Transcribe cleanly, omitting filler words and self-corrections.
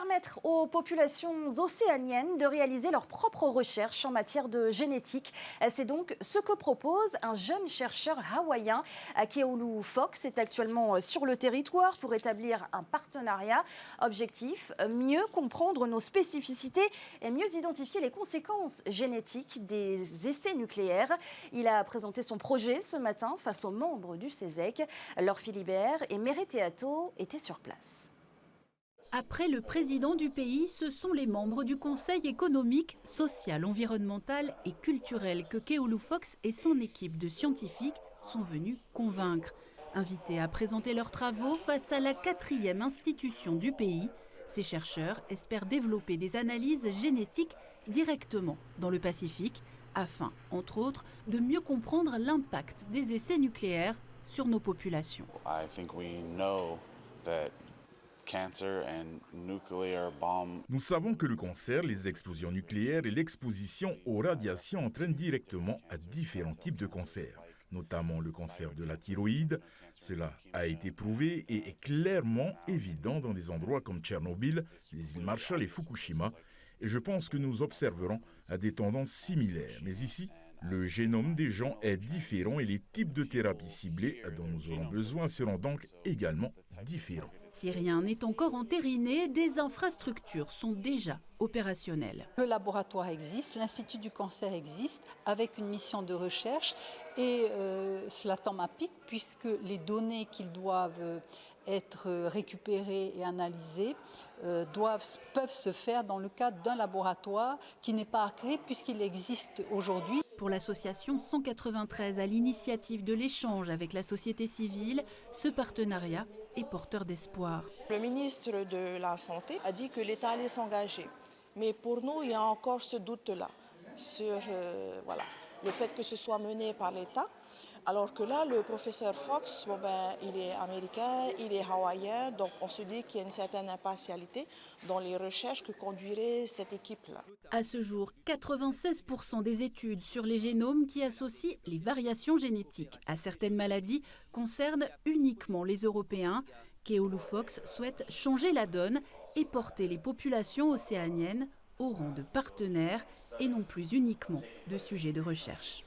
permettre aux populations océaniennes de réaliser leurs propres recherches en matière de génétique. C'est donc ce que propose un jeune chercheur hawaïen. Keolu Fox est actuellement sur le territoire pour établir un partenariat. Objectif, mieux comprendre nos spécificités et mieux identifier les conséquences génétiques des essais nucléaires. Il a présenté son projet ce matin face aux membres du CESEC. Laure Philibert et Mérite Théato étaient sur place. Après le président du pays, ce sont les membres du Conseil économique, social, environnemental et culturel que Keolu Fox et son équipe de scientifiques sont venus convaincre. Invités à présenter leurs travaux face à la 4e institution du pays, ces chercheurs espèrent développer des analyses génétiques directement dans le Pacifique, afin, entre autres, de mieux comprendre l'impact des essais nucléaires sur nos populations. Nous savons que le cancer, les explosions nucléaires et l'exposition aux radiations entraînent directement à différents types de cancers, notamment le cancer de la thyroïde. Cela a été prouvé et est clairement évident dans des endroits comme Tchernobyl, les îles Marshall et Fukushima. Et je pense que nous observerons des tendances similaires. Mais ici, le génome des gens est différent et les types de thérapies ciblées dont nous aurons besoin seront donc également différents. Si rien n'est encore entériné, des infrastructures sont déjà opérationnelles. Le laboratoire existe, l'Institut du cancer existe, avec une mission de recherche et cela tombe à pic puisque les données qu'ils doivent être récupérées et analysées peuvent se faire dans le cadre d'un laboratoire qui n'est pas à créer puisqu'il existe aujourd'hui. Pour l'association 193, à l'initiative de l'échange avec la société civile, ce partenariat est porteur d'espoir. Le ministre de la Santé a dit que l'État allait s'engager. Mais pour nous, il y a encore ce doute-là sur le fait que ce soit mené par l'État. Alors que là, le professeur Fox, il est américain, il est hawaïen, donc on se dit qu'il y a une certaine impartialité dans les recherches que conduirait cette équipe-là. À ce jour, 96% des études sur les génomes qui associent les variations génétiques à certaines maladies concernent uniquement les Européens. Keolu Fox souhaite changer la donne et porter les populations océaniennes au rang de partenaires et non plus uniquement de sujets de recherche.